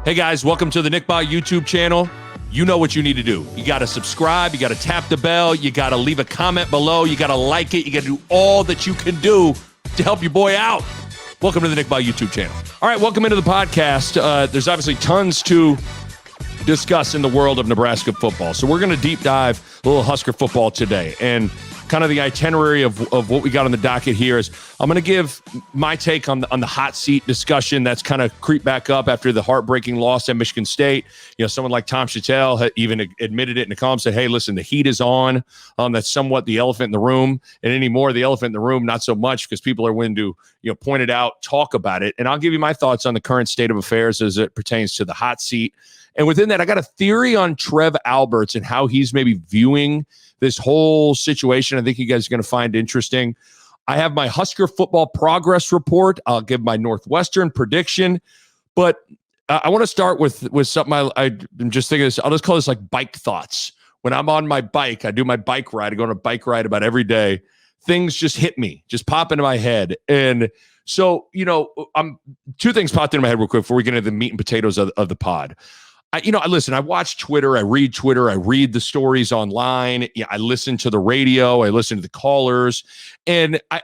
Hey guys, welcome to the Nick Bahe YouTube channel. You know what you need to do. You got to subscribe, you got to tap the bell, you got to leave a comment below, you got to like it, you got to do all that you can do to help your boy out. Welcome to the Nick Bahe YouTube channel. All right, welcome into the podcast. There's obviously tons to discuss in the world of Nebraska football. So we're going to deep dive a little Husker football today. And kind of the itinerary of what we got on the docket here is I'm going to give my take on the hot seat discussion that's kind of creeped back up after the heartbreaking loss at Michigan State. You know, someone like Tom Chattel had even admitted it in a column, said, hey, listen, the heat is on. That's somewhat the elephant in the room. And anymore, the elephant in the room, not so much, because people are willing to, point it out, talk about it. And I'll give you my thoughts on the current state of affairs as it pertains to the hot seat. And within that, I got a theory on Trev Alberts and how he's maybe viewing this whole situation. I think you guys are going to find interesting. I have my Husker Football Progress Report. I'll give my Northwestern prediction. But I want to start with something I'm just thinking this. I'll just call this like bike thoughts. When I'm on my bike, I do my bike ride. I go on a bike ride about every day. Things just hit me, just pop into my head. And so, two things popped into my head real quick before we get into the meat and potatoes of the pod. I watch Twitter, I read Twitter, I read the stories online. Yeah, I listen to the radio, I listen to the callers, and I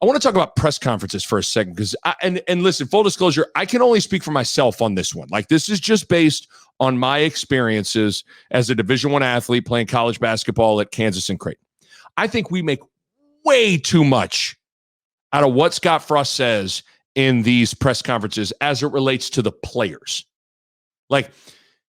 want to talk about press conferences for a second because and listen, full disclosure, I can only speak for myself on this one. Like, this is just based on my experiences as a Division I athlete playing college basketball at Kansas and Creighton. I think we make way too much out of what Scott Frost says in these press conferences as it relates to the players. Like,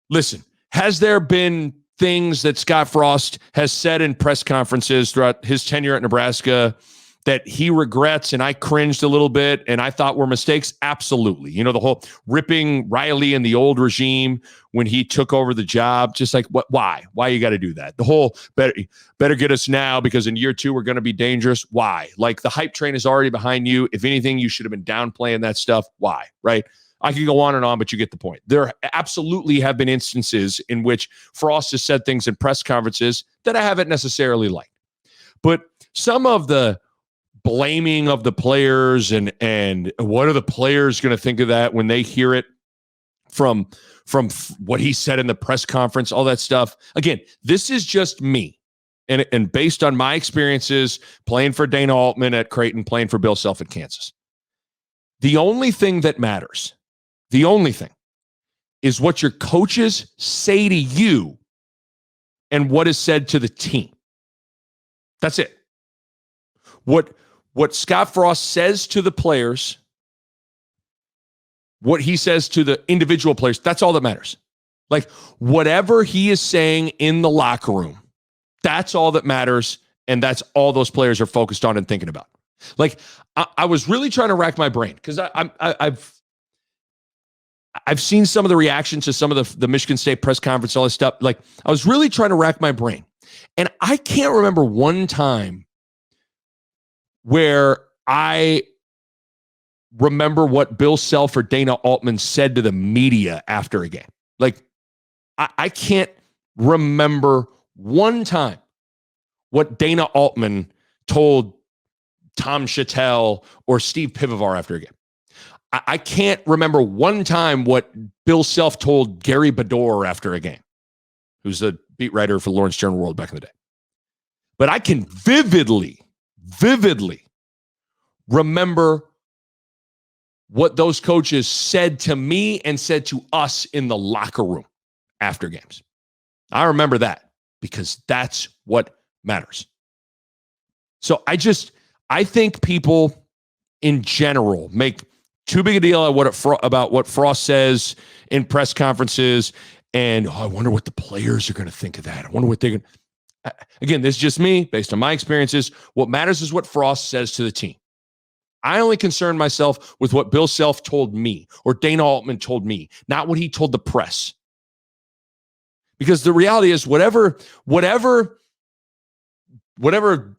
listen, has there been things that Scott Frost has said in press conferences throughout his tenure at Nebraska that he regrets and I cringed a little bit and I thought were mistakes? Absolutely. The whole ripping Riley and the old regime when he took over the job, just like, why you got to do that? The whole better get us now because in year 2 we're going to be dangerous. Why? Like, the hype train is already behind you. If anything, you should have been downplaying that stuff. Why? Right? I could go on and on, but you get the point. There absolutely have been instances in which Frost has said things in press conferences that I haven't necessarily liked. But some of the blaming of the players and what are the players going to think of that when they hear it from what he said in the press conference, all that stuff. Again, this is just me. And based on my experiences playing for Dana Altman at Creighton, playing for Bill Self at Kansas. The only thing that matters, the only thing, is what your coaches say to you and what is said to the team. That's it. What Scott Frost says to the players, what he says to the individual players, that's all that matters. Like, whatever he is saying in the locker room, that's all that matters, and that's all those players are focused on and thinking about. Like, I was really trying to rack my brain because I've seen some of the reactions to some of the Michigan State press conference, all this stuff. Like, I was really trying to rack my brain. And I can't remember one time where I remember what Bill Self or Dana Altman said to the media after a game. Like, I can't remember one time what Dana Altman told Tom Chattel or Steve Pivovar after a game. I can't remember one time what Bill Self told Gary Bedore after a game, who's the beat writer for Lawrence Journal World back in the day. But I can vividly remember what those coaches said to me and said to us in the locker room after games. I remember that because that's what matters. So I think people in general make too big a deal about what Frost says in press conferences. And I wonder what the players are going to think of that. I wonder what they're going to. Again, this is just me based on my experiences. What matters is what Frost says to the team. I only concern myself with what Bill Self told me or Dana Altman told me, not what he told the press. Because the reality is whatever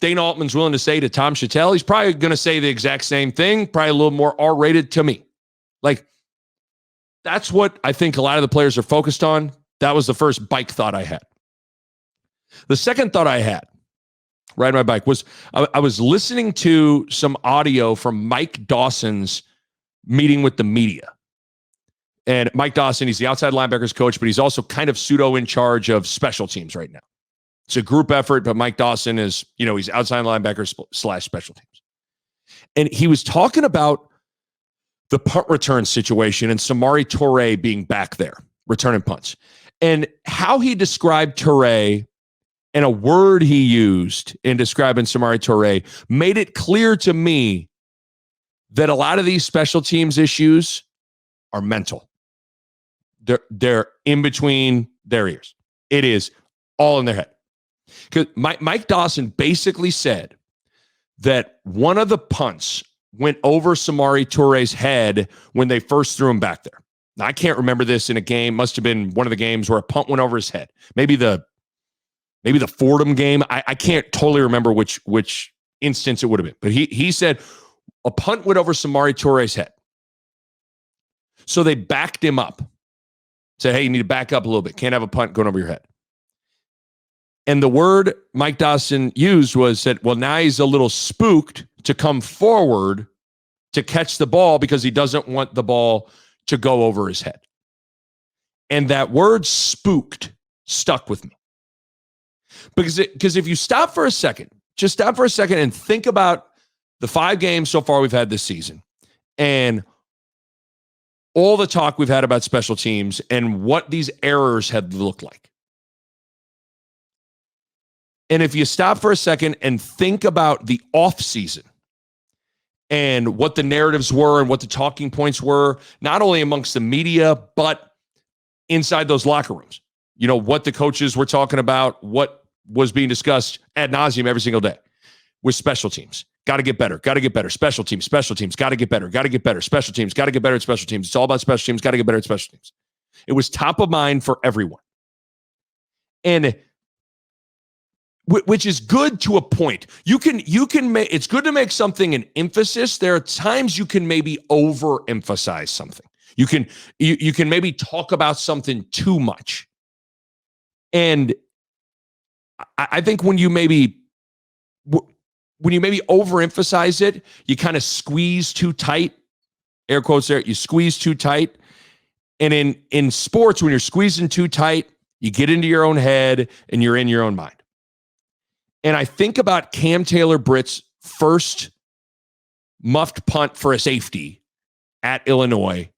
Dana Altman's willing to say to Tom Chattel, he's probably going to say the exact same thing, probably a little more R-rated to me. Like, that's what I think a lot of the players are focused on. That was the first bike thought I had. The second thought I had, riding my bike, was I was listening to some audio from Mike Dawson's meeting with the media. And Mike Dawson, he's the outside linebackers coach, but he's also kind of pseudo in charge of special teams right now. It's a group effort, but Mike Dawson is, he's outside linebackers / special teams. And he was talking about the punt return situation and Samori Toure being back there, returning punts. And how he described Toure and a word he used in describing Samori Toure made it clear to me that a lot of these special teams issues are mental. They're in between their ears. It is all in their head. Because Mike Dawson basically said that one of the punts went over Samori Toure's head when they first threw him back there. Now, I can't remember this in a game. Must have been one of the games where a punt went over his head. Maybe the Fordham game. I can't totally remember which instance it would have been. But he said a punt went over Samori Toure's head. So they backed him up. Said, hey, you need to back up a little bit. Can't have a punt going over your head. And the word Mike Dawson used was that, well, now he's a little spooked to come forward to catch the ball because he doesn't want the ball to go over his head. And that word spooked stuck with me. Because if you stop for a second, just stop for a second and think about the 5 games so far we've had this season and all the talk we've had about special teams and what these errors had looked like. And if you stop for a second and think about the offseason and what the narratives were and what the talking points were, not only amongst the media, but inside those locker rooms, what the coaches were talking about, what was being discussed ad nauseum every single day with special teams. Got to get better. Got to get better. Special teams. Got to get better. Got to get better. Special teams. Got to get better at special teams. It's all about special teams. Got to get better at special teams. It was top of mind for everyone. And which is good to a point. You can make, it's good to make something an emphasis. There are times you can maybe overemphasize something. You can maybe talk about something too much. And I think when you maybe overemphasize it, you kind of squeeze too tight, air quotes there, you squeeze too tight. And in sports, when you're squeezing too tight, you get into your own head and you're in your own mind. And I think about Cam Taylor-Britt's first muffed punt for a safety at Illinois.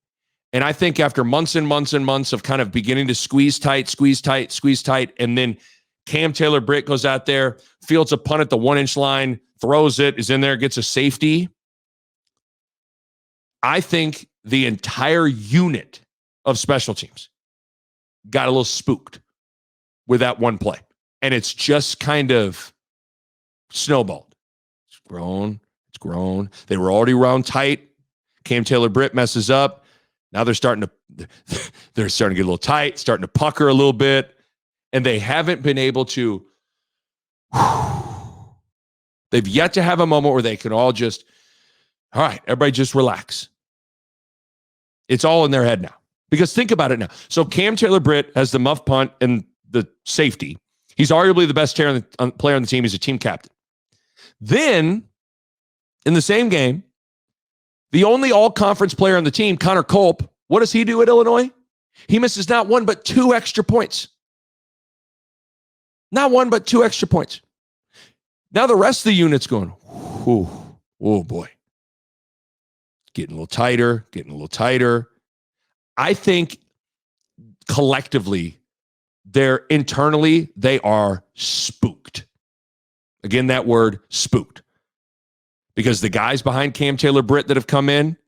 And I think after months and months and months of kind of beginning to squeeze tight, and then Cam Taylor-Britt goes out there, fields a punt at the 1-inch line, throws it, is in there, gets a safety. I think the entire unit of special teams got a little spooked with that one play. And it's just kind of snowballed. It's grown. They were already round tight. Cam Taylor-Britt messes up. Now they're starting to get a little tight, starting to pucker a little bit. And they haven't been able to, they've yet to have a moment where they can all just, all right, everybody just relax. It's all in their head now. Because think about it now. So Cam Taylor-Britt has the muff punt and the safety. He's arguably the best player on the team. He's a team captain. Then, in the same game, the only all-conference player on the team, Connor Culp, what does he do at Illinois? He misses not 1, but 2 extra points. Not 1, but 2 extra points. Now the rest of the unit's going, oh boy. Getting a little tighter. I think collectively, internally, they are spooked. Again, that word, spooked. Because the guys behind Cam Taylor-Britt that have come in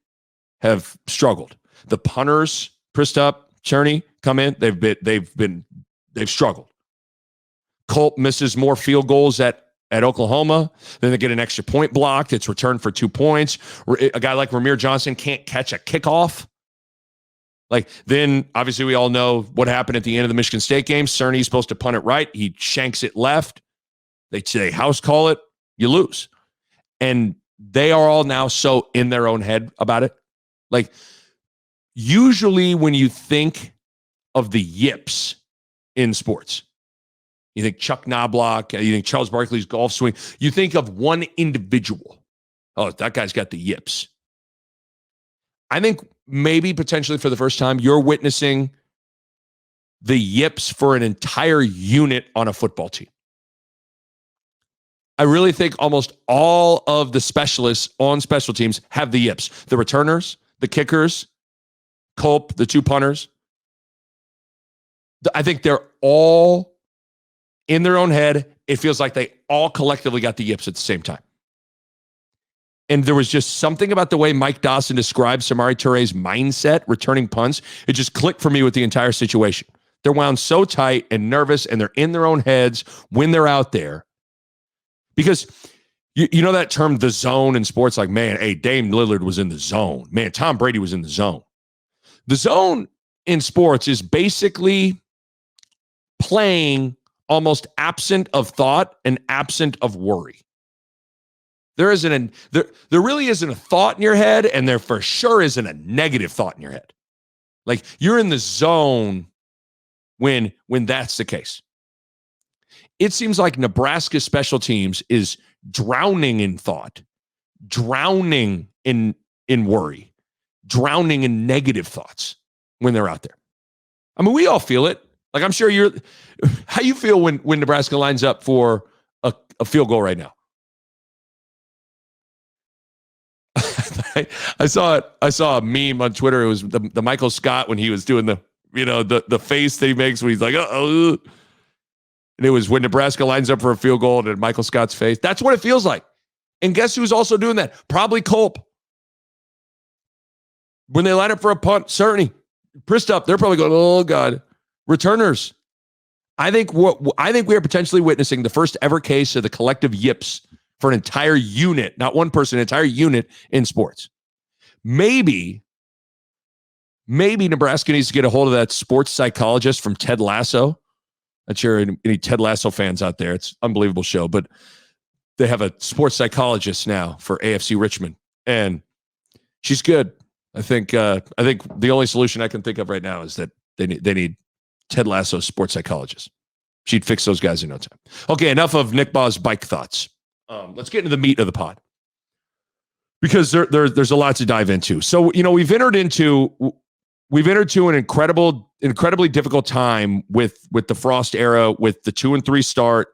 have struggled. The punters, Pristup, Cherney, come in, they've struggled. Culp misses more field goals at Oklahoma. Then they get an extra point blocked. It's returned for 2 points. A guy like Ramir Johnson can't catch a kickoff. Then obviously we all know what happened at the end of the Michigan State game. Cerny's supposed to punt it right. He shanks it left. They say house call it. You lose. And they are all now so in their own head about it. Usually when you think of the yips in sports, you think Chuck Knobloch, you think Charles Barkley's golf swing, you think of one individual. Oh, that guy's got the yips. I think maybe potentially for the first time, you're witnessing the yips for an entire unit on a football team. I really think almost all of the specialists on special teams have the yips. The returners, the kickers, Culp, the two punters. I think they're all in their own head. It feels like they all collectively got the yips at the same time. And there was just something about the way Mike Dawson described Samori Touré's mindset returning punts. It just clicked for me with the entire situation. They're wound so tight and nervous, and they're in their own heads when they're out there. Because you know that term, the zone in sports, like, man, hey, Dame Lillard was in the zone. Man, Tom Brady was in the zone. The zone in sports is basically playing almost absent of thought and absent of worry. There really isn't a thought in your head, and there for sure isn't a negative thought in your head. Like, you're in the zone when that's the case. It seems like Nebraska special teams is drowning in thought, drowning in worry, drowning in negative thoughts when they're out there. I mean, we all feel it. Like, I'm sure how you feel when Nebraska lines up for a field goal right now? I saw a meme on Twitter. It was the Michael Scott when he was doing the face that he makes when he's like, uh-oh. And it was when Nebraska lines up for a field goal and Michael Scott's face. That's what it feels like. And guess who's also doing that? Probably Culp. When they line up for a punt, certainly. Pristup, they're probably going, oh, God. Returners. I think we are potentially witnessing the first ever case of the collective yips for an entire unit, not one person, an entire unit in sports. Maybe Nebraska needs to get a hold of that sports psychologist from Ted Lasso. Not sure any Ted Lasso fans out there. It's an unbelievable show, but they have a sports psychologist now for AFC Richmond, and she's good. I think the only solution I can think of right now is that they need Ted Lasso sports psychologist. She'd fix those guys in no time. Okay, enough of Nick Baugh's bike thoughts. Let's get into the meat of the pod, because there's a lot to dive into. So, we've entered into an incredibly difficult time with the Frost era, with the 2-3 start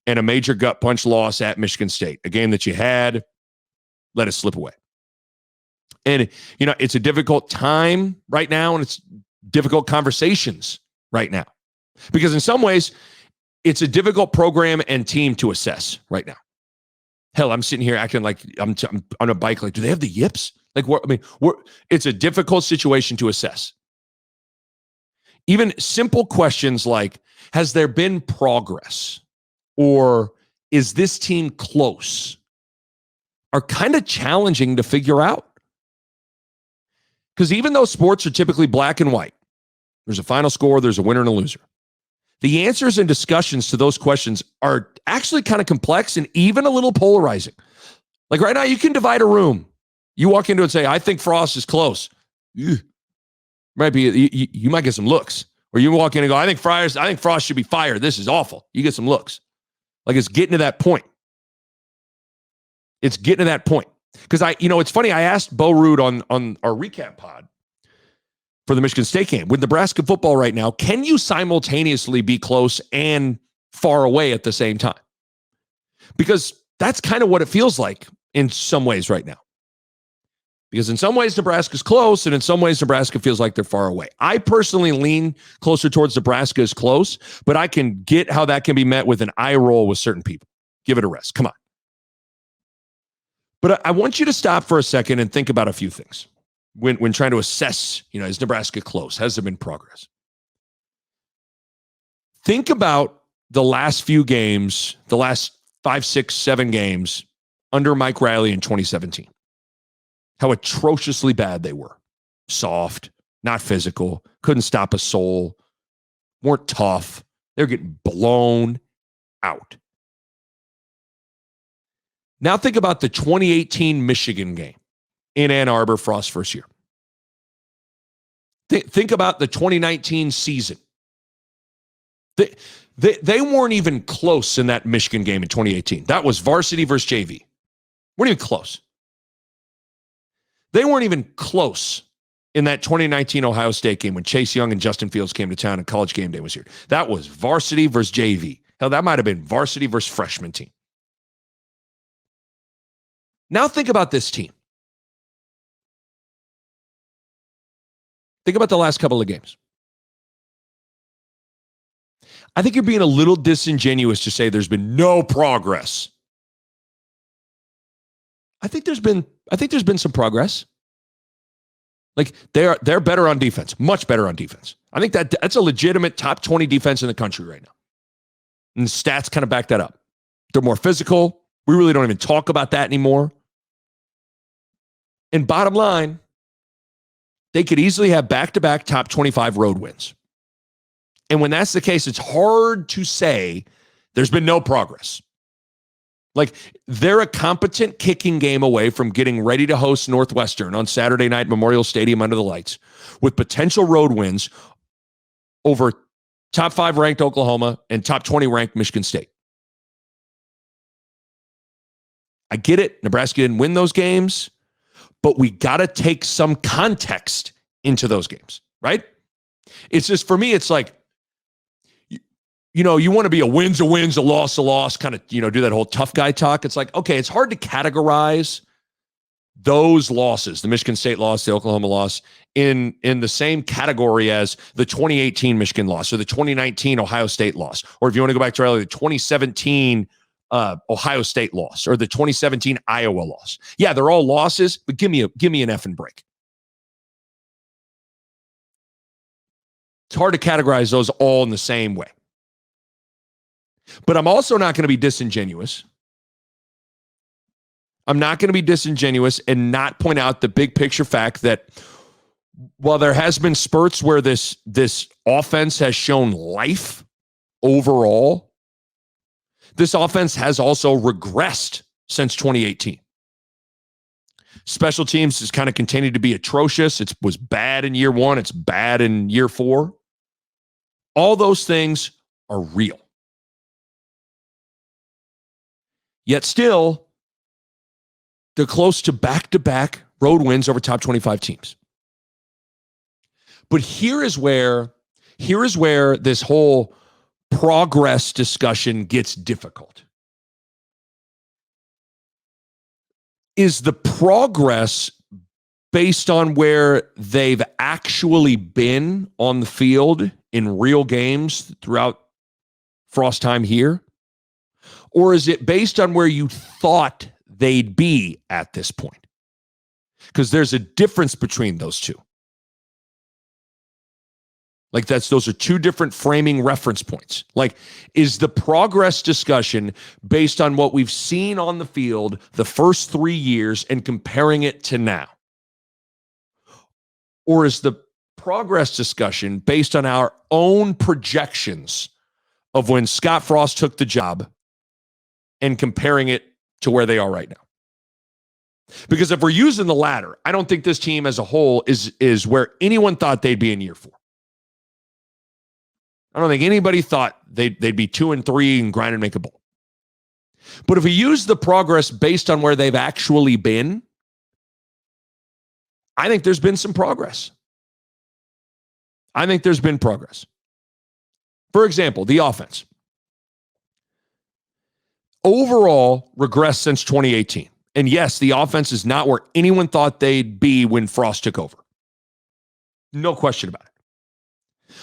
and a major gut punch loss at Michigan State, a game that you had let it slip away. And, it's a difficult time right now, and it's difficult conversations right now, because in some ways it's a difficult program and team to assess right now. Hell, I'm sitting here acting like I'm on a bike. Like, do they have the yips? Like, it's a difficult situation to assess. Even simple questions like, has there been progress? Or is this team close? Are kind of challenging to figure out. Because even though sports are typically black and white, there's a final score, there's a winner and a loser. The answers and discussions to those questions are actually kind of complex and even a little polarizing. Like right now, you can divide a room. You walk into it and say, I think Frost is close. Might be, you might get some looks. Or you walk in and go, I think Frost should be fired. This is awful. You get some looks. Like, it's getting to that point. It's getting to that point. Because it's funny, I asked Bo Rood on our recap pod for the Michigan State game. With Nebraska football right now, can you simultaneously be close and far away at the same time? Because that's kind of what it feels like in some ways right now. Because in some ways, Nebraska's close, and in some ways, Nebraska feels like they're far away. I personally lean closer towards Nebraska is close, but I can get how that can be met with an eye roll with certain people. Give it a rest. Come on. But I want you to stop for a second and think about a few things when trying to assess, is Nebraska close? Has there been progress? Think about the last few games, the last 5, 6, 7 games under Mike Riley in 2017. How atrociously bad they were. Soft, not physical, couldn't stop a soul, weren't tough. They're getting blown out. Now think about the 2018 Michigan game in Ann Arbor, Frost's first year. Think about the 2019 season. They weren't even close in that Michigan game in 2018. That was varsity versus JV. Weren't even close. They weren't even close in that 2019 Ohio State game when Chase Young and Justin Fields came to town and College Game Day was here. That was varsity versus JV. Hell, that might have been varsity versus freshman team. Now think about this team. Think about the last couple of games. I think you're being a little disingenuous to say there's been no progress. I think there's been some progress. Like they're better on defense, much better on defense. I think that's a legitimate top 20 defense in the country right now. And the stats kind of back that up. They're more physical. We really don't even talk about that anymore. And bottom line, they could easily have back-to-back top 25 road wins. And when that's the case, it's hard to say there's been no progress. Like, they're a competent kicking game away from getting ready to host Northwestern on Saturday night, Memorial Stadium under the lights, with potential road wins over top 5 ranked Oklahoma and top 20 ranked Michigan State. I get it. Nebraska didn't win those games, but we got to take some context into those games, right? It's just, for me, it's like, you know, you want to be a win's, a loss, kind of, do that whole tough guy talk. It's like, okay, it's hard to categorize those losses, the Michigan State loss, the Oklahoma loss, in the same category as the 2018 Michigan loss or the 2019 Ohio State loss. Or if you want to go back to earlier, the 2017 Ohio State loss or the 2017 Iowa loss. Yeah, they're all losses, but give me an effing break. It's hard to categorize those all in the same way. But I'm also not going to be disingenuous. I'm not going to be disingenuous and not point out the big picture fact that while there has been spurts where this offense has shown life overall, this offense has also regressed since 2018. Special teams has kind of continued to be atrocious. It was bad in year 1. It's bad in year 4. All those things are real. Yet still, they're close to back-to-back road wins over top 25 teams. But here is where this whole progress discussion gets difficult. Is the progress based on where they've actually been on the field in real games throughout Frost time here? Or is it based on where you thought they'd be at this point? Because there's a difference between those two. Like those are two different framing reference points. Like, is the progress discussion based on what we've seen on the field the first 3 years and comparing it to now? Or is the progress discussion based on our own projections of when Scott Frost took the job and comparing it to where they are right now? Because if we're using the latter, I don't think this team as a whole is where anyone thought they'd be in year 4. I don't think anybody thought they'd be 2-3 and grind and make a bowl. But if we use the progress based on where they've actually been, I think there's been some progress. I think there's been progress. For example, the offense. Overall, regressed since 2018. And yes, the offense is not where anyone thought they'd be when Frost took over. No question about it.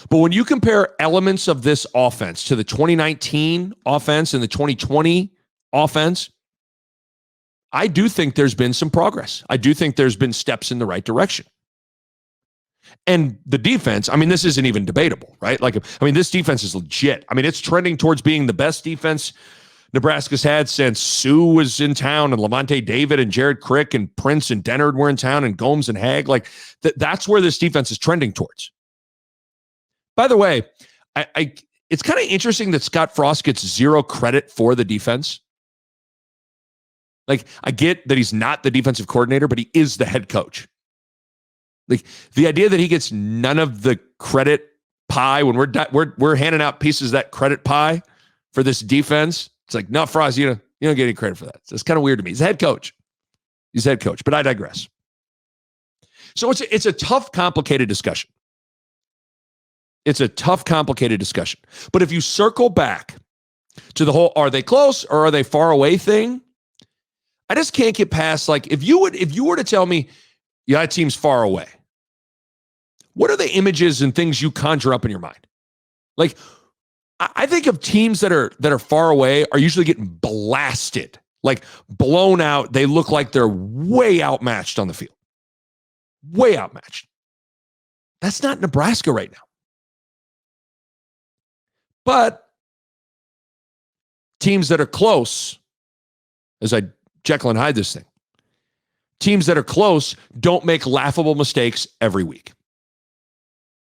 But when you compare elements of this offense to the 2019 offense and the 2020 offense, I do think there's been some progress. I do think there's been steps in the right direction. And the defense, I mean, this isn't even debatable, right? This defense is legit. I mean, it's trending towards being the best defense Nebraska's had since Sue was in town and Levante David and Jared Crick and Prince and Dennard were in town and Gomes and Hag. Like that's where this defense is trending towards. By the way, it's kind of interesting that Scott Frost gets zero credit for the defense. Like, I get that he's not the defensive coordinator, but he is the head coach. Like, the idea that he gets none of the credit pie when we're handing out pieces of that credit pie for this defense. It's like, no, Frost, you don't get any credit for that. So it's kind of weird to me. He's the head coach. But I digress. So it's a tough, complicated discussion. It's a tough, complicated discussion. But if you circle back to the whole, are they close or are they far away thing? I just can't get past, like, if you were to tell me, yeah, that team's far away, what are the images and things you conjure up in your mind? Like, I think of teams that are far away are usually getting blasted, like blown out. They look like they're way outmatched on the field. Way outmatched. That's not Nebraska right now. But teams that are close, as I Jekyll and Hyde this thing, teams that are close don't make laughable mistakes every week.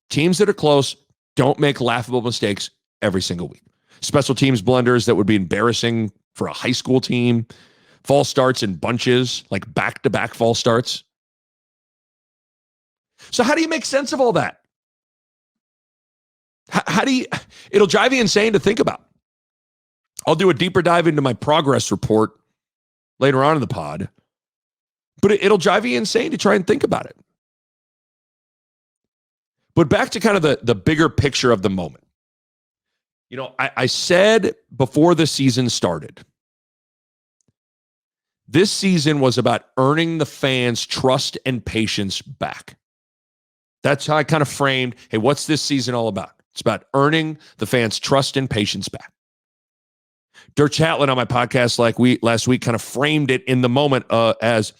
Teams that are close don't make laughable mistakes every single week. Special teams blunders that would be embarrassing for a high school team. False starts in bunches, like back-to-back false starts. So how do you make sense of all that? How do you, it'll drive you insane to think about. I'll do a deeper dive into my progress report later on in the pod, but it'll drive you insane to try and think about it. But back to kind of the bigger picture of the moment. You know, I said before the season started, this season was about earning the fans' trust and patience back. That's how I kind of framed, hey, what's this season all about? It's about earning the fans' trust and patience back. Dirk Chatelain on my podcast last week kind of framed it in the moment as,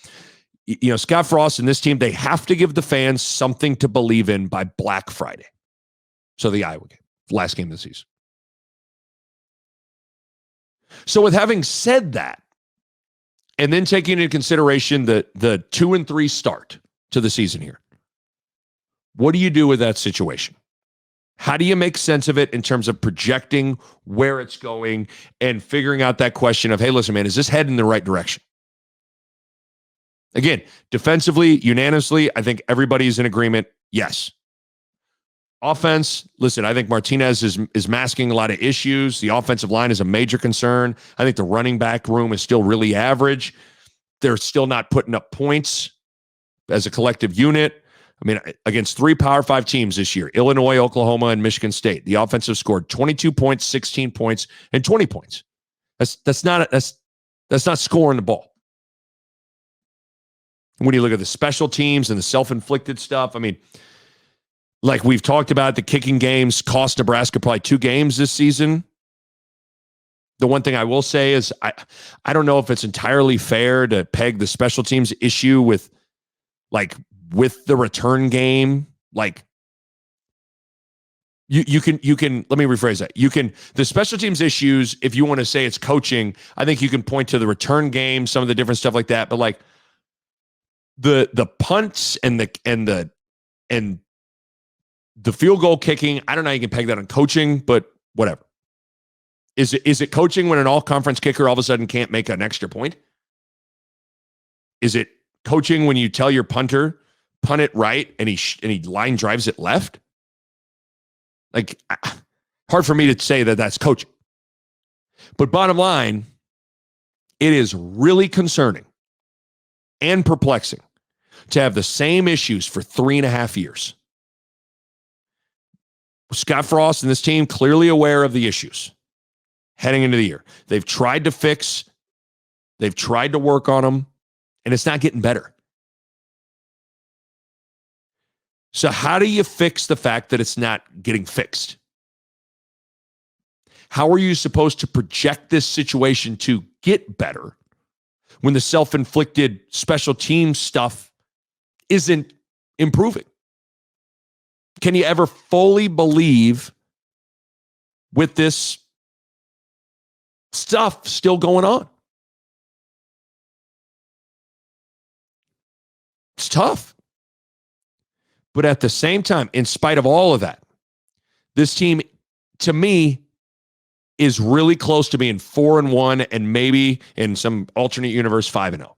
you know, Scott Frost and this team, they have to give the fans something to believe in by Black Friday. So the Iowa game, last game of the season. So with having said that, and then taking into consideration the 2-3 start to the season here, what do you do with that situation? How do you make sense of it in terms of projecting where it's going and figuring out that question of, hey, listen, man, is this heading in the right direction? Again, defensively, unanimously, I think everybody's in agreement. Yes. Offense, listen, I think Martinez is masking a lot of issues. The offensive line is a major concern. I think the running back room is still really average. They're still not putting up points as a collective unit. I mean, against 3 Power 5 teams this year, Illinois, Oklahoma, and Michigan State, the offensive scored 22 points, 16 points, and 20 points. That's not scoring the ball. When you look at the special teams and the self-inflicted stuff, I mean, like we've talked about, the kicking games cost Nebraska probably 2 games this season. The one thing I will say is I don't know if it's entirely fair to peg the special teams issue with the return game. Like you can let me rephrase that. The special teams issues, if you want to say it's coaching, I think you can point to the return game, some of the different stuff like that. But like the punts and the field goal kicking, I don't know how you can peg that on coaching, but whatever. Is it coaching when an all-conference kicker all of a sudden can't make an extra point? Is it coaching when you tell your punter, punt it right, and he line drives it left? Like, hard for me to say that that's coaching. But bottom line, it is really concerning and perplexing to have the same issues for 3.5 years. Scott Frost and this team clearly aware of the issues heading into the year. They've tried to fix, they've tried to work on them, and it's not getting better. So how do you fix the fact that it's not getting fixed? How are you supposed to project this situation to get better when the self-inflicted special team stuff isn't improving? Can you ever fully believe with this stuff still going on? It's tough. But at the same time, in spite of all of that, this team, to me, is really close to being 4-1 and maybe in some alternate universe 5-0.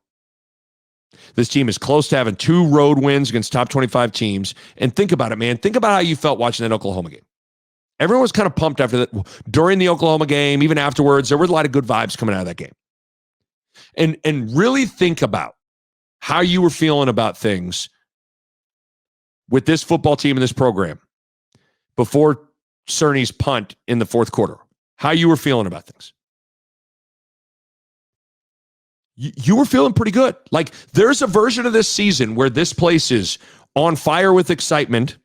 This team is close to having 2 road wins against top 25 teams. And think about it, man. Think about how you felt watching that Oklahoma game. Everyone was kind of pumped after that. During the Oklahoma game, even afterwards, there were a lot of good vibes coming out of that game. And really think about how you were feeling about things with this football team and this program before Cerny's punt in the fourth quarter, how you were feeling about things. You were feeling pretty good. Like, there's a version of this season where this place is on fire with excitement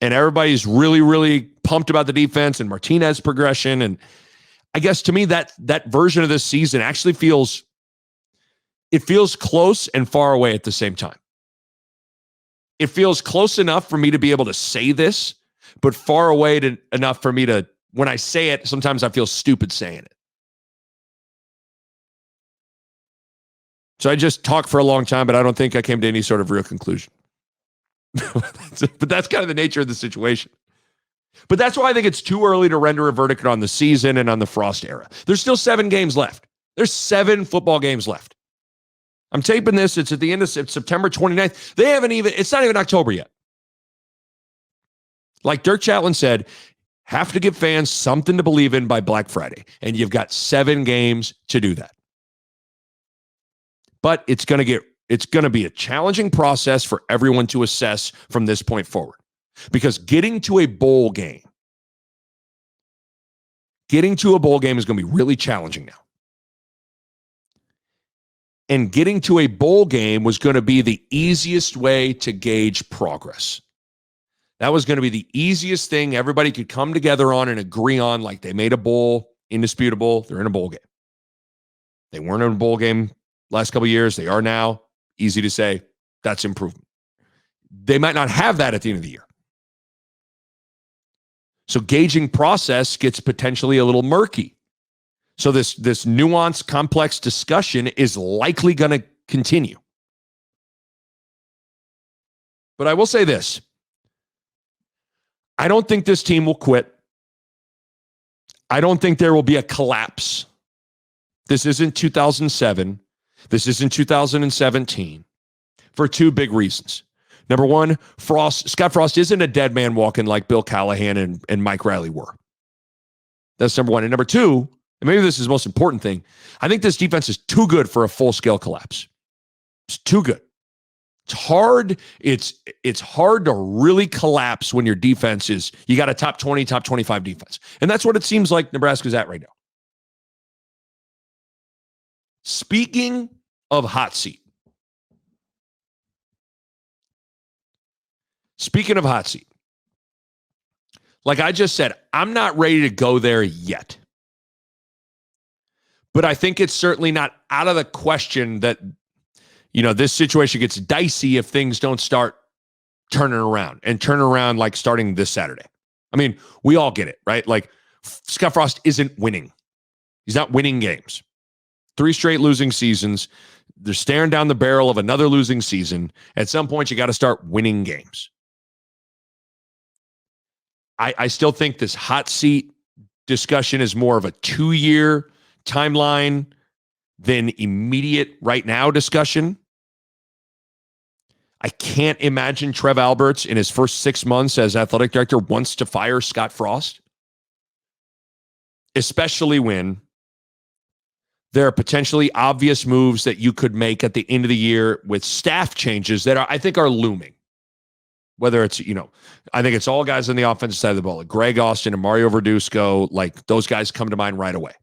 and everybody's really, really pumped about the defense and Martinez progression. And I guess to me, that version of this season actually feels close and far away at the same time. It feels close enough for me to be able to say this, but far away enough for me to, when I say it, sometimes I feel stupid saying it. So I just talked for a long time, but I don't think I came to any sort of real conclusion. But that's kind of the nature of the situation. But that's why I think it's too early to render a verdict on the season and on the Frost era. There's still 7 games left. There's 7 football games left. I'm taping this. It's at the end of September 29th. It's not even October yet. Like Dirk Chatelain said, have to give fans something to believe in by Black Friday. And you've got 7 games to do that. But it's going to be a challenging process for everyone to assess from this point forward. Because getting to a bowl game is going to be really challenging now. And getting to a bowl game was going to be the easiest way to gauge progress. That was going to be the easiest thing everybody could come together on and agree on, like they made a bowl indisputable. They're in a bowl game. They weren't in a bowl game last couple of years. They are now. Easy to say. That's improvement. They might not have that at the end of the year. So gauging process gets potentially a little murky. So this nuanced, complex discussion is likely going to continue. But I will say this. I don't think this team will quit. I don't think there will be a collapse. This isn't 2007. This isn't 2017 for 2 big reasons. Number one, Scott Frost isn't a dead man walking like Bill Callahan and Mike Riley were. That's number one. And number two, and maybe this is the most important thing, I think this defense is too good for a full-scale collapse. It's too good. It's hard. It's hard to really collapse when your defense is, you got a top 20, top 25 defense. And that's what it seems like Nebraska's at right now. Speaking of hot seat. Like I just said, I'm not ready to go there yet. But I think it's certainly not out of the question that, this situation gets dicey if things don't start turning around like starting this Saturday. I mean, we all get it, right? Like Scott Frost isn't winning. He's not winning games. 3 straight losing seasons. They're staring down the barrel of another losing season. At some point, you got to start winning games. I still think this hot seat discussion is more of a 2-year timeline than immediate right now discussion. I can't imagine Trev Alberts in his first 6 months as athletic director wants to fire Scott Frost, especially when there are potentially obvious moves that you could make at the end of the year with staff changes that I think are looming. Whether it's, I think it's all guys on the offensive side of the ball, like Greg Austin and Mario Verduzco, like those guys come to mind right away.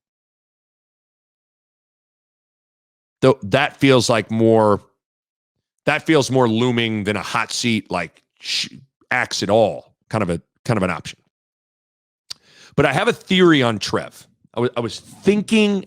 Though that feels more looming than a hot seat, like axe at all, kind of an option. But I have a theory on Trev. I was thinking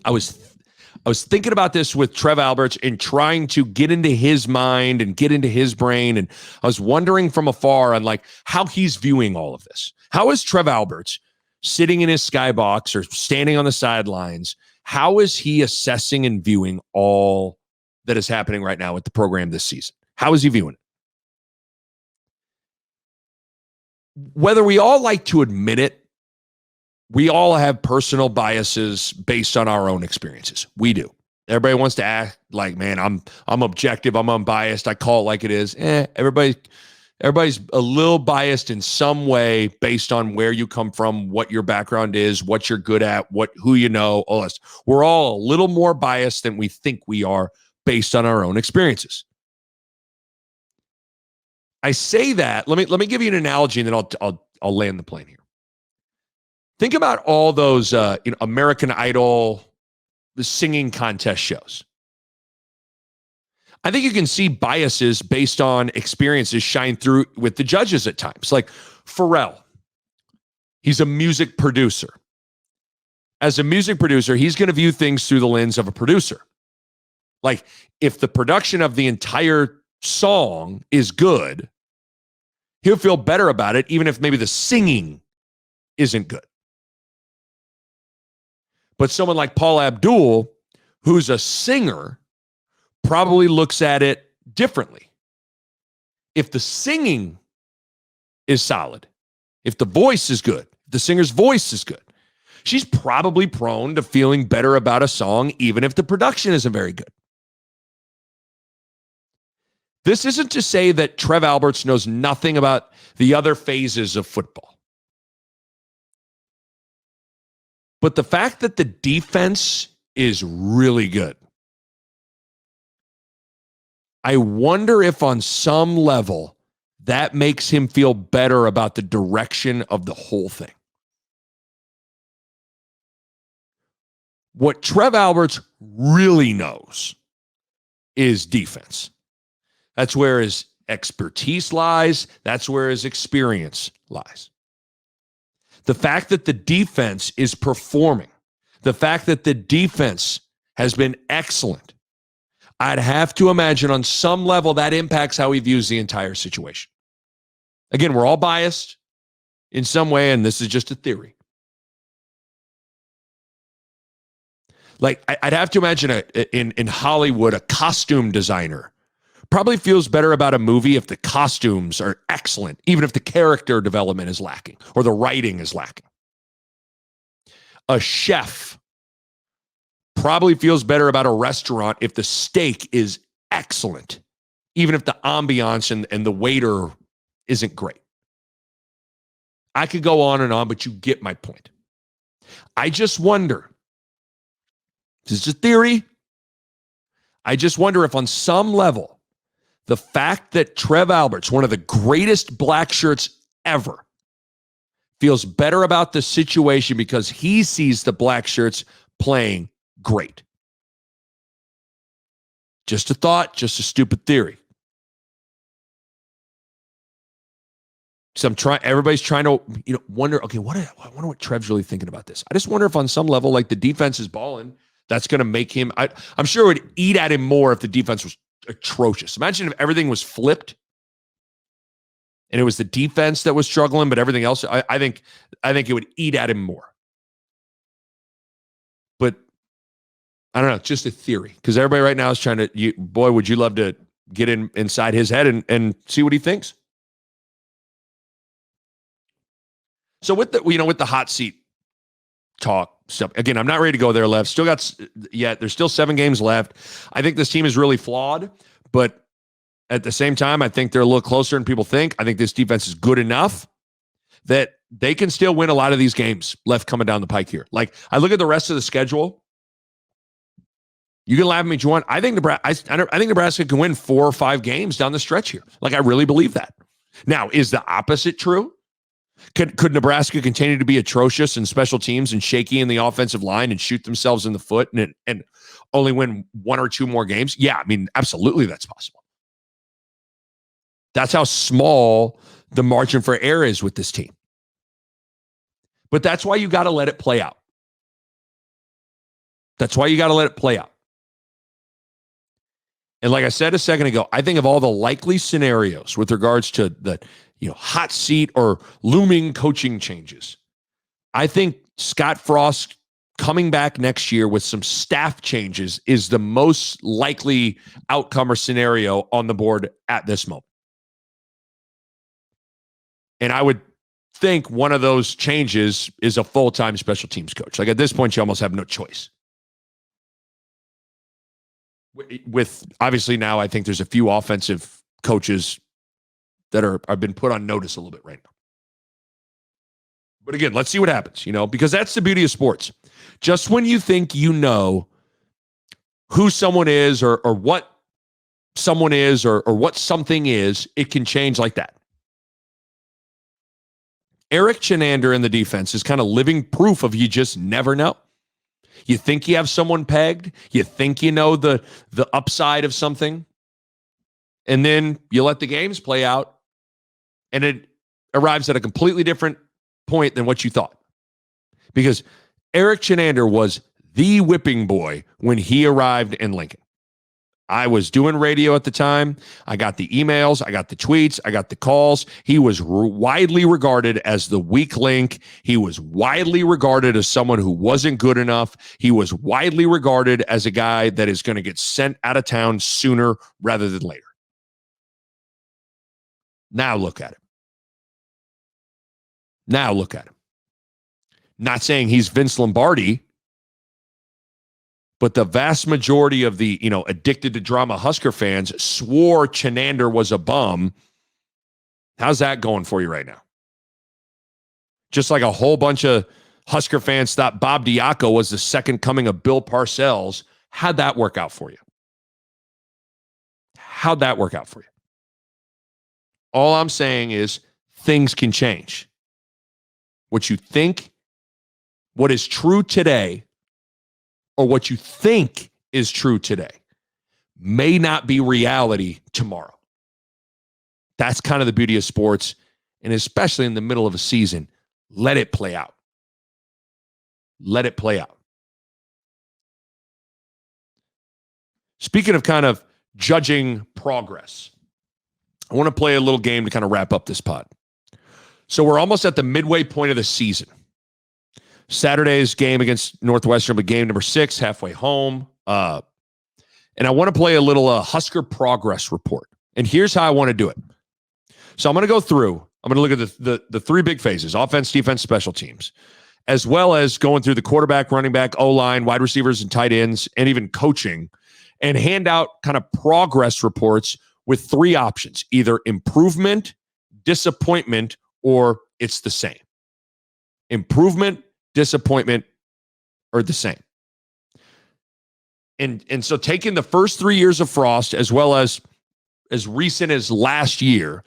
about this with Trev Alberts and trying to get into his mind and get into his brain. And I was wondering from afar on like how he's viewing all of this. How is Trev Alberts sitting in his skybox or standing on the sidelines? How is he assessing and viewing all that is happening right now with the program this season? How is he viewing it? Whether we all like to admit it, we all have personal biases based on our own experiences. We do. Everybody wants to act like, man, I'm objective, I'm unbiased, I call it like it is. Everybody's a little biased in some way based on where you come from, what your background is, what you're good at, who you know, all this. We're all a little more biased than we think we are based on our own experiences. I say that. Let me give you an analogy, and then I'll land the plane here. Think about all those American Idol, the singing contest shows. I think you can see biases based on experiences shine through with the judges at times. Like Pharrell, he's a music producer. As a music producer, he's going to view things through the lens of a producer. Like if the production of the entire song is good, he'll feel better about it, even if maybe the singing isn't good. But someone like Paula Abdul, who's a singer, probably looks at it differently. If the singing is solid, if the voice is good, the singer's voice is good, she's probably prone to feeling better about a song, even if the production isn't very good. This isn't to say that Trev Alberts knows nothing about the other phases of football. But the fact that the defense is really good, I wonder if on some level that makes him feel better about the direction of the whole thing. What Trev Alberts really knows is defense. That's where his expertise lies. That's where his experience lies. The fact that the defense is performing, the fact that the defense has been excellent, I'd have to imagine on some level that impacts how he views the entire situation. Again, we're all biased in some way, and this is just a theory. Like, I'd have to imagine in Hollywood, a costume designer probably feels better about a movie if the costumes are excellent, even if the character development is lacking or the writing is lacking. A chef probably feels better about a restaurant if the steak is excellent, even if the ambiance and the waiter isn't great. I could go on, but you get my point. I just wonder, this is a theory, I just wonder if on some level, the fact that Trev Alberts, one of the greatest black shirts ever, feels better about the situation because he sees the black shirts playing great. Just a thought, just a stupid theory. So everybody's trying to, wonder, okay, I wonder what Trev's really thinking about this. I just wonder if on some level, like the defense is balling, that's going to make him, I'm sure it would eat at him more if the defense was atrocious. Imagine if everything was flipped and it was the defense that was struggling, but everything else, I think it would eat at him more. But I don't know, just a theory. Because everybody right now is trying to, boy, would you love to get inside his head and see what he thinks. So with the hot seat talk stuff, again, I'm not ready to go there, Lev. There's still 7 games left. I think this team is really flawed, but at the same time, I think they're a little closer than people think. I think this defense is good enough that they can still win a lot of these games left coming down the pike here. Like, I look at the rest of the schedule. You can laugh at me if you want. I think Nebraska can win 4 or 5 games down the stretch here. Like, I really believe that. Now, is the opposite true? Could Nebraska continue to be atrocious in special teams and shaky in the offensive line and shoot themselves in the foot and only win 1 or 2 more games? Yeah, I mean, absolutely that's possible. That's how small the margin for error is with this team. But that's why you got to let it play out. That's why you got to let it play out. And like I said a second ago, I think of all the likely scenarios with regards to the hot seat or looming coaching changes. I think Scott Frost coming back next year with some staff changes is the most likely outcome or scenario on the board at this moment. And I would think one of those changes is a full-time special teams coach. Like, at this point, you almost have no choice. With obviously now, I think there's a few offensive coaches that have been put on notice a little bit right now. But again, let's see what happens, because that's the beauty of sports. Just when you think you know who someone is or what someone is or what something is, it can change like that. Eric Chenander in the defense is kind of living proof of you just never know. You think you have someone pegged. You think you know the upside of something. And then you let the games play out, and it arrives at a completely different point than what you thought. Because Eric Chenander was the whipping boy when he arrived in Lincoln. I was doing radio at the time. I got the emails. I got the tweets. I got the calls. He was widely regarded as the weak link. He was widely regarded as someone who wasn't good enough. He was widely regarded as a guy that is going to get sent out of town sooner rather than later. Now look at him. Now look at him. Not saying he's Vince Lombardi, but the vast majority of the, addicted to drama Husker fans swore Chenander was a bum. How's that going for you right now? Just like a whole bunch of Husker fans thought Bob Diaco was the second coming of Bill Parcells. How'd that work out for you? How'd that work out for you? All I'm saying is things can change. What you think, what is true today, or what you think is true today may not be reality tomorrow. That's kind of the beauty of sports, and especially in the middle of a season, let it play out. Let it play out. Speaking of kind of judging progress, I want to play a little game to kind of wrap up this pod. So we're almost at the midway point of the season. Saturday's game against Northwestern, but game number 6, halfway home. And I want to play a little Husker Progress Report. And here's how I want to do it. So I'm going to go through. I'm going to look at the 3 big phases: offense, defense, special teams, as well as going through the quarterback, running back, O-line, wide receivers, and tight ends, and even coaching, and hand out kind of progress reports with 3 options: either improvement, disappointment, or it's the same. Improvement, disappointment, or the same. And so taking the first 3 years of Frost, as well as recent as last year,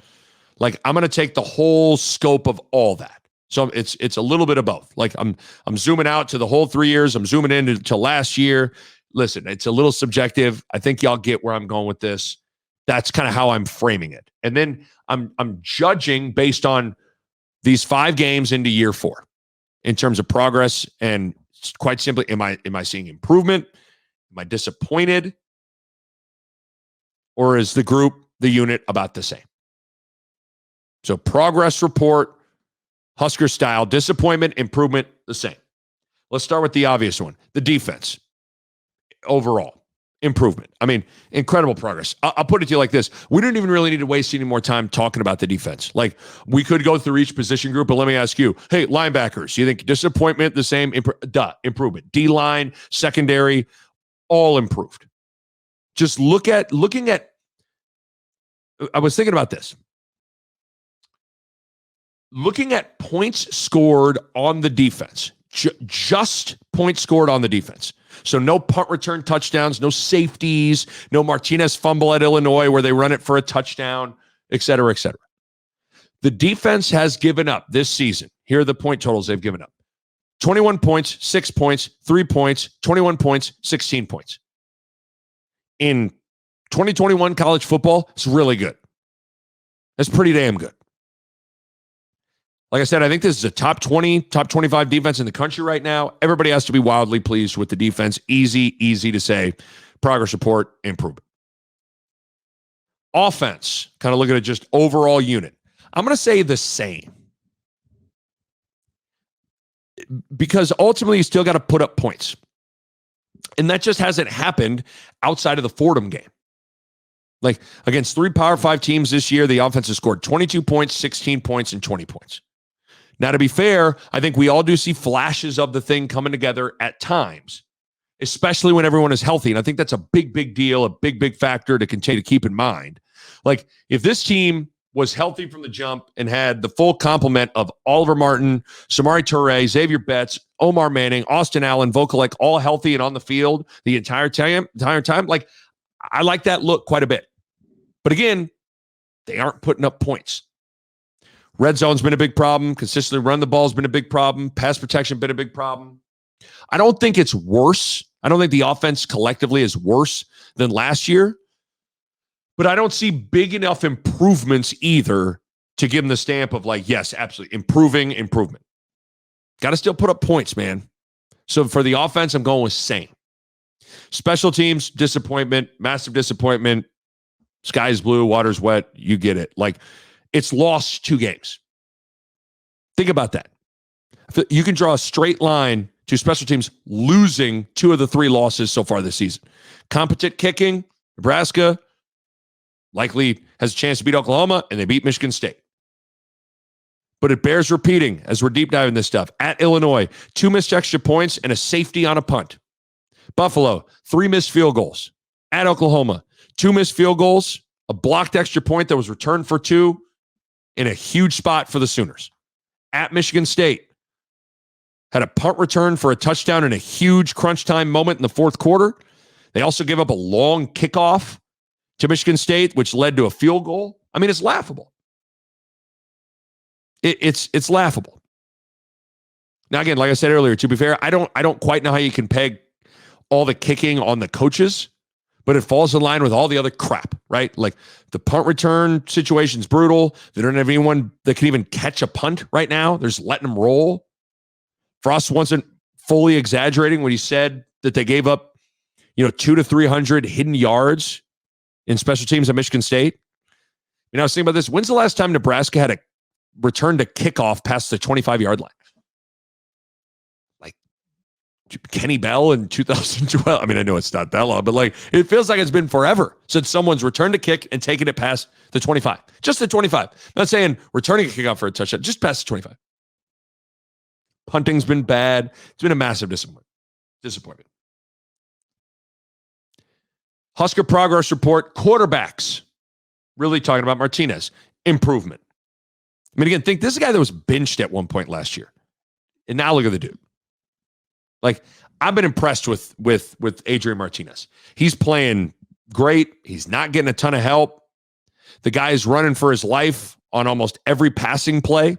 like I'm going to take the whole scope of all that. So it's a little bit of both. Like I'm zooming out to the whole 3 years. I'm zooming in to last year. Listen, it's a little subjective. I think y'all get where I'm going with this. That's kind of how I'm framing it. And then I'm judging based on these 5 games into year 4 in terms of progress. And quite simply, am I seeing improvement? Am I disappointed? Or is the group, the unit, about the same? So progress report, Husker style: disappointment, improvement, the same. Let's start with the obvious one, the defense. Overall, improvement. I mean, incredible progress. I'll put it to you like this. We don't even really need to waste any more time talking about the defense. Like, we could go through each position group, but let me ask you, hey, linebackers, you think disappointment, the same? Improvement. D-line, secondary, all improved. Just looking at, I was thinking about this. Looking at points scored on the defense, just points scored on the defense. So no punt return touchdowns, no safeties, no Martinez fumble at Illinois where they run it for a touchdown, et cetera, et cetera. The defense has given up this season. Here are the point totals they've given up: 21 points, 6 points, 3 points, 21 points, 16 points. In 2021 college football, it's really good. That's pretty damn good. Like I said, I think this is a top 20, top 25 defense in the country right now. Everybody has to be wildly pleased with the defense. Easy to say. Progress report, improvement. Offense, kind of looking at just overall unit. I'm going to say the same. Because ultimately, you still got to put up points. And that just hasn't happened outside of the Fordham game. Like, against 3 Power 5 teams this year, the offense has scored 22 points, 16 points, and 20 points. Now, to be fair, I think we all do see flashes of the thing coming together at times, especially when everyone is healthy. And I think that's a big deal, a big factor to continue to keep in mind. Like, if this team was healthy from the jump and had the full complement of Oliver Martin, Samari Toure, Xavier Betts, Omar Manning, Austin Allen, Vokalek, all healthy and on the field the entire time, like, I like that look quite a bit. But again, they aren't putting up points. Red zone's been a big problem. Consistently run the ball's been a big problem. Pass protection been a big problem. I don't think it's worse. I don't think the offense collectively is worse than last year. But I don't see big enough improvements either to give them the stamp of like, yes, absolutely, improvement. Got to still put up points, man. So for the offense, I'm going with same. Special teams, disappointment, massive disappointment. Sky's blue, water's wet. You get it. Like, it's lost 2 games. Think about that. You can draw a straight line to special teams losing 2 of the 3 losses so far this season. Competent kicking, Nebraska likely has a chance to beat Oklahoma, and they beat Michigan State. But it bears repeating as we're deep diving this stuff. At Illinois, 2 missed extra points and a safety on a punt. Buffalo, 3 missed field goals. At Oklahoma, 2 missed field goals, a blocked extra point that was returned for 2 in a huge spot for the Sooners. At Michigan State, had a punt return for a touchdown in a huge crunch time moment in the 4th quarter. They also gave up a long kickoff to Michigan State, which led to a field goal. I mean, it's laughable. It's laughable. Now, again, like I said earlier, to be fair, I don't quite know how you can peg all the kicking on the coaches, but it falls in line with all the other crap, right? Like the punt return situation's brutal. They don't have anyone that can even catch a punt right now. They're just letting them roll. Frost wasn't fully exaggerating when he said that they gave up, 200 to 300 hidden yards in special teams at Michigan State. I was thinking about this. When's the last time Nebraska had a return to kickoff past the 25-yard line? Like Kenny Bell in 2012. I mean, I know it's not that long, but like it feels like it's been forever since someone's returned a kick and taken it past the 25. Just the 25. I'm not saying returning a kickoff for a touchdown, just past the 25. Punting's been bad. It's been a massive disappointment. Husker Progress Report, quarterbacks. Really talking about Martinez. Improvement. I mean, again, think this is a guy that was benched at one point last year. And now look at the dude. Like, I've been impressed with Adrian Martinez. He's playing great. He's not getting a ton of help. The guy is running for his life on almost every passing play.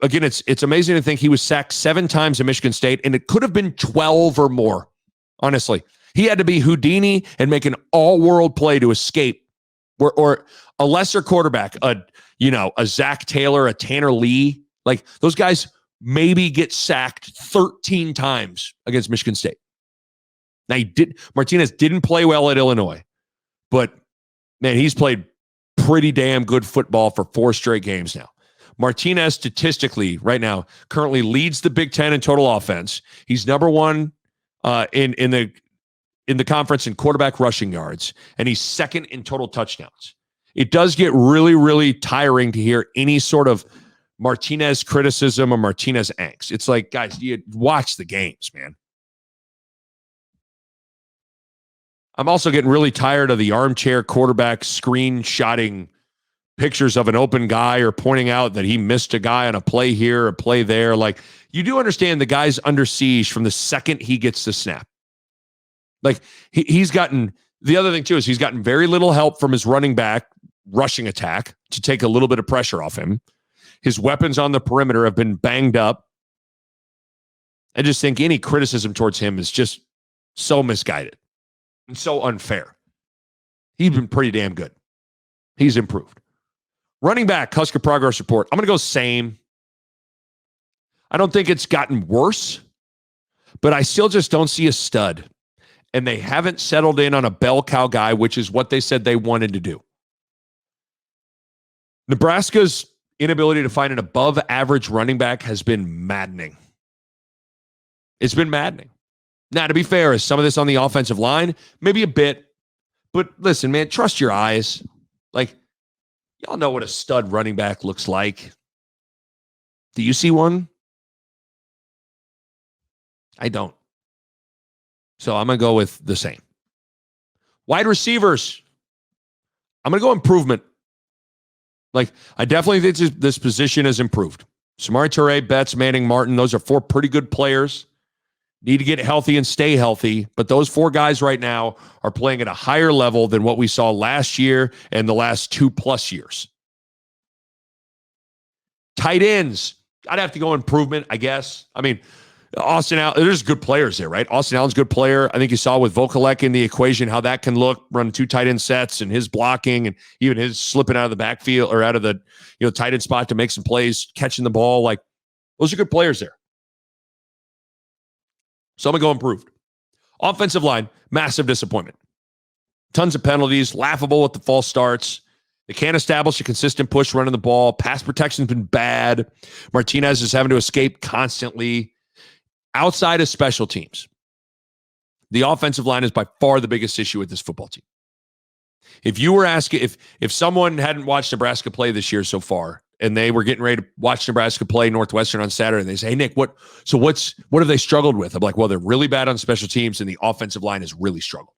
Again, it's amazing to think he was sacked 7 times in Michigan State, and it could have been 12 or more, honestly. He had to be Houdini and make an all-world play to escape, or a lesser quarterback, a Zach Taylor, a Tanner Lee. Like, those guys maybe get sacked 13 times against Michigan State. Now, Martinez didn't play well at Illinois, but, man, he's played pretty damn good football for 4 straight games now. Martinez statistically right now currently leads the Big Ten in total offense. He's number 1 in the conference in quarterback rushing yards, and he's 2nd in total touchdowns. It does get really, really tiring to hear any sort of Martinez criticism or Martinez angst. It's like, guys, you watch the games, man. I'm also getting really tired of the armchair quarterback screenshotting pictures of an open guy or pointing out that he missed a guy on a play here, a play there. Like, you do understand the guy's under siege from the second he gets the snap. Like, he's gotten, the other thing too is he's gotten very little help from his running back rushing attack to take a little bit of pressure off him. His weapons on the perimeter have been banged up. I just think any criticism towards him is just so misguided and so unfair. He's been pretty damn good. He's improved. Running back, Husker Progress Report. I'm going to go same. I don't think it's gotten worse, but I still just don't see a stud. And they haven't settled in on a bell cow guy, which is what they said they wanted to do. Nebraska's inability to find an above average running back has been maddening. It's been maddening. Now, to be fair, is some of this on the offensive line? Maybe a bit. But listen, man, trust your eyes. Like, y'all know what a stud running back looks like. Do you see one? I don't. So I'm going to go with the same. Wide receivers. I'm going to go improvement. Like, I definitely think this position has improved. Samari Toure, Betts, Manning, Martin, those are 4 pretty good players. need to get healthy and stay healthy. But those 4 guys right now are playing at a higher level than what we saw last year and the last 2+ years. Tight ends, I'd have to go improvement, I guess. I mean, Austin Allen, there's good players there, right? Austin Allen's a good player. I think you saw with Vokalek in the equation how that can look, running 2 tight end sets and his blocking and even his slipping out of the backfield or out of the tight end spot to make some plays, catching the ball. Like, those are good players there. So I'm going to go improved. Offensive line, massive disappointment. Tons of penalties, laughable with the false starts. They can't establish a consistent push running the ball. Pass protection's been bad. Martinez is having to escape constantly. Outside of special teams, the offensive line is by far the biggest issue with this football team. If you were asking, if someone hadn't watched Nebraska play this year so far, and they were getting ready to watch Nebraska play Northwestern on Saturday, and they say, "Hey, Nick, what have they struggled with?" I'm like, "Well, they're really bad on special teams, and the offensive line has really struggled."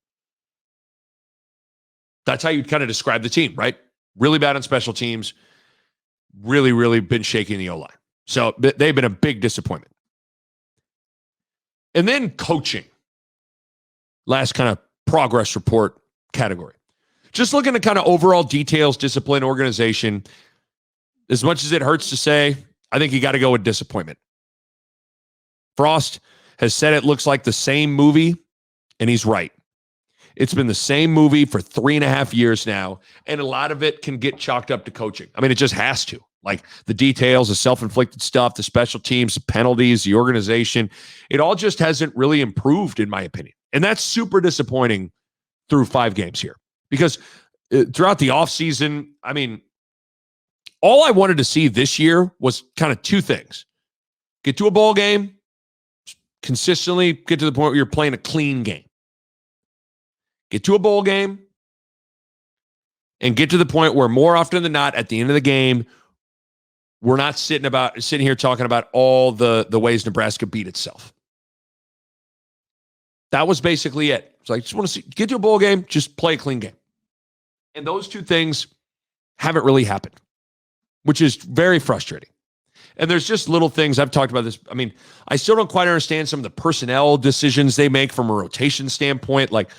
That's how you'd kind of describe the team, right? Really bad on special teams, really, really been shaking the O-line. So they've been a big disappointment. And then coaching. Last kind of progress report category. Just looking at kind of overall details, discipline, organization. As much as it hurts to say, I think you got to go with disappointment. Frost has said it looks like the same movie, and he's right. It's been the same movie for 3.5 years now, and a lot of it can get chalked up to coaching. I mean, it just has to. Like the details, the self-inflicted stuff, the special teams, the penalties, the organization. It all just hasn't really improved, in my opinion. And that's super disappointing through 5 games here. Because throughout the offseason, I mean, all I wanted to see this year was kind of 2 things. Get to a bowl game, consistently get to the point where you're playing a clean game. Get to a bowl game, and get to the point where more often than not, at the end of the game, we're not sitting here talking about all the ways Nebraska beat itself. That was basically it. So I just want to get to a bowl game, just play a clean game. And those 2 things haven't really happened, which is very frustrating. And there's just little things. I've talked about this. I mean, I still don't quite understand some of the personnel decisions they make from a rotation standpoint. Like,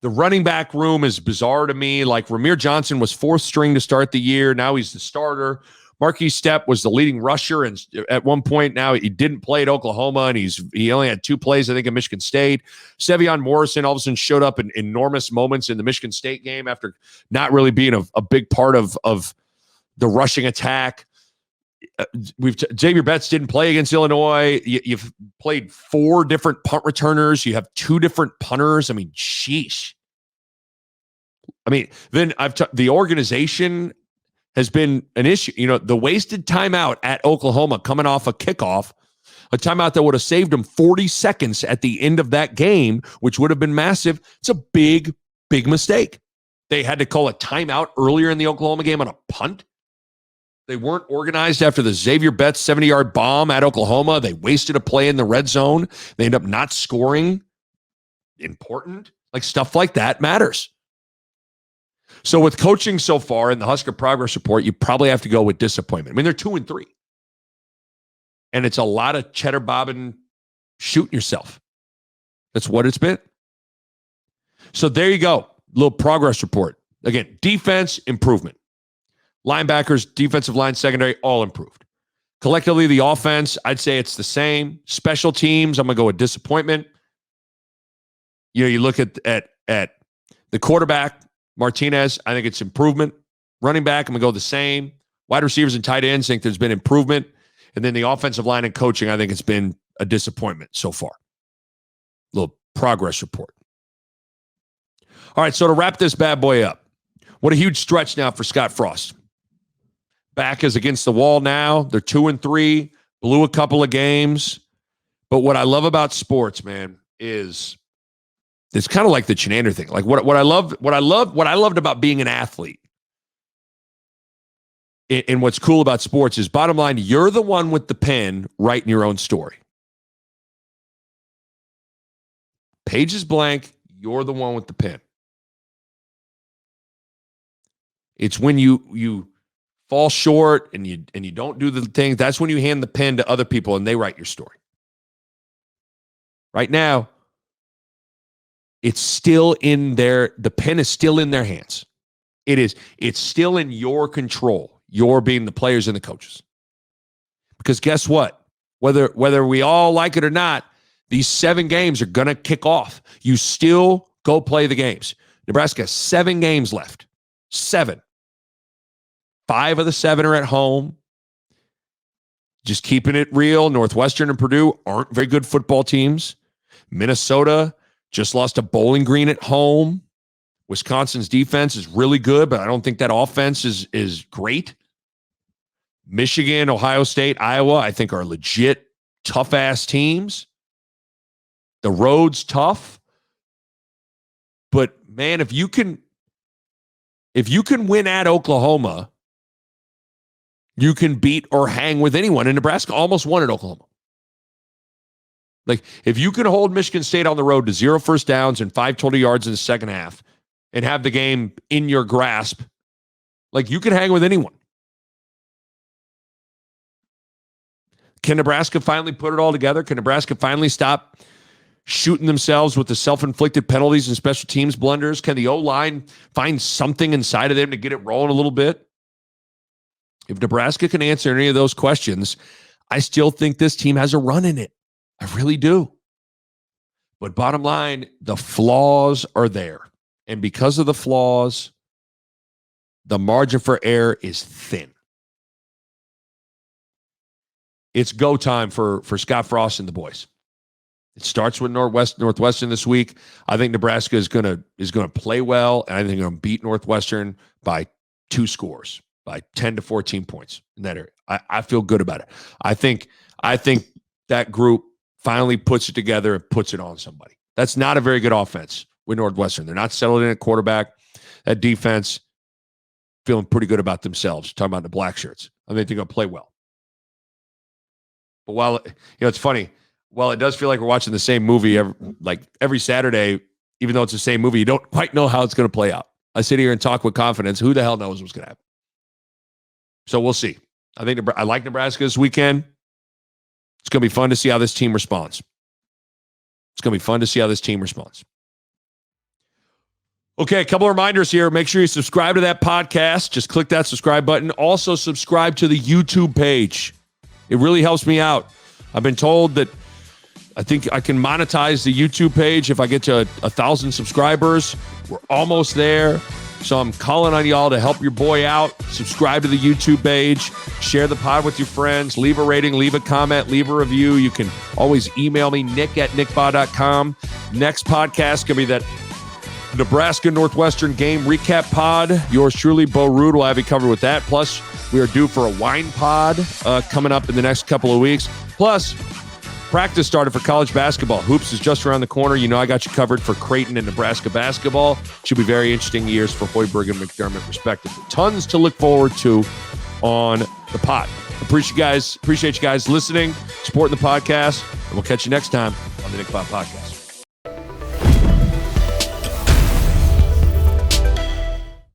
the running back room is bizarre to me. Like, Ramir Johnson was 4th string to start the year. Now he's the starter. Marquise Stepp was the leading rusher, and at one point now he didn't play at Oklahoma, and he only had 2 plays, I think, at Michigan State. Sevion Morrison all of a sudden showed up in enormous moments in the Michigan State game after not really being a big part of the rushing attack. Xavier Betts didn't play against Illinois. You've played 4 different punt returners. You have 2 different punters. I mean, sheesh. I mean, then the organization has been an issue. The wasted timeout at Oklahoma coming off a kickoff, a timeout that would have saved them 40 seconds at the end of that game, which would have been massive. It's a big, big mistake. They had to call a timeout earlier in the Oklahoma game on a punt. They weren't organized after the Xavier Betts 70-yard bomb at Oklahoma. They wasted a play in the red zone. They end up not scoring. Important. Like, stuff like that matters. So with coaching so far in the Husker Progress Report, you probably have to go with disappointment. I mean, they're 2-3. And it's a lot of cheddar bobbing, shooting yourself. That's what it's been. So there you go. Little progress report. Again, defense, improvement. Linebackers, defensive line, secondary, all improved. Collectively, the offense, I'd say it's the same. Special teams, I'm going to go with disappointment. You look at the quarterback, Martinez, I think it's improvement. Running back, I'm going to go the same. Wide receivers and tight ends, I think there's been improvement. And then the offensive line and coaching, I think it's been a disappointment so far. Little progress report. All right, so to wrap this bad boy up, what a huge stretch now for Scott Frost. Back is against the wall now. They're 2-3, blew a couple of games. But what I love about sports, man, is it's kind of like the Chenander thing. Like what I loved about being an athlete. And what's cool about sports is, bottom line, you're the one with the pen writing your own story. Page is blank. You're the one with the pen. It's when you fall short and you don't do the thing. That's when you hand the pen to other people and they write your story. Right now, it's still in the pen is still in their hands. It's still in your control. You're being the players and the coaches. Because guess what? Whether we all like it or not, these 7 games are going to kick off. You still go play the games. Nebraska has 7 games left. 7. 5 of the 7 are at home. Just keeping it real, Northwestern and Purdue aren't very good football teams. Minnesota just lost to Bowling Green at home. Wisconsin's defense is really good, but I don't think that offense is great. Michigan, Ohio State, Iowa, I think are legit tough-ass teams. The road's tough. But, man, if you can win at Oklahoma, you can beat or hang with anyone. And Nebraska almost won at Oklahoma. Like, if you can hold Michigan State on the road to 0 first downs and 5 total yards in the second half and have the game in your grasp, like, you can hang with anyone. Can Nebraska finally put it all together? Can Nebraska finally stop shooting themselves with the self-inflicted penalties and special teams blunders? Can the O-line find something inside of them to get it rolling a little bit? If Nebraska can answer any of those questions, I still think this team has a run in it. I really do. But bottom line, the flaws are there. And because of the flaws, the margin for error is thin. It's go time for Scott Frost and the boys. It starts with Northwestern this week. I think Nebraska is gonna play well, and I think they're gonna beat Northwestern by 2 scores, by 10 to 14 points in that area. I feel good about it. I think that group finally puts it together and puts it on somebody. That's not a very good offense with Northwestern. They're not settled in at quarterback. That defense feeling pretty good about themselves. Talking about the black shirts. I think they're gonna play well. But while it's funny. Well, it does feel like we're watching the same movie every Saturday, even though it's the same movie. You don't quite know how it's going to play out. I sit here and talk with confidence. Who the hell knows what's going to happen? So we'll see. I like Nebraska this weekend. It's going to be fun to see how this team responds. Okay, a couple of reminders here. Make sure you subscribe to that podcast. Just click that subscribe button. Also, subscribe to the YouTube page. It really helps me out. I've been told that I think I can monetize the YouTube page if I get to 1,000 subscribers. We're almost there. So I'm calling on y'all to help your boy out. Subscribe to the YouTube page. Share the pod with your friends. Leave a rating. Leave a comment. Leave a review. You can always email me, nick@nickbahe.com. Next podcast going to be that Nebraska Northwestern game recap pod. Yours truly, Bo Ruud, will have you covered with that. Plus, we are due for a wine pod coming up in the next couple of weeks. Plus, practice started for college basketball. Hoops is just around the corner. You know I got you covered for Creighton and Nebraska basketball. Should be very interesting years for Hoiberg and McDermott, respectively. Tons to look forward to on the pod. Appreciate you guys listening, supporting the podcast, and we'll catch you next time on the Nick Bahe Podcast.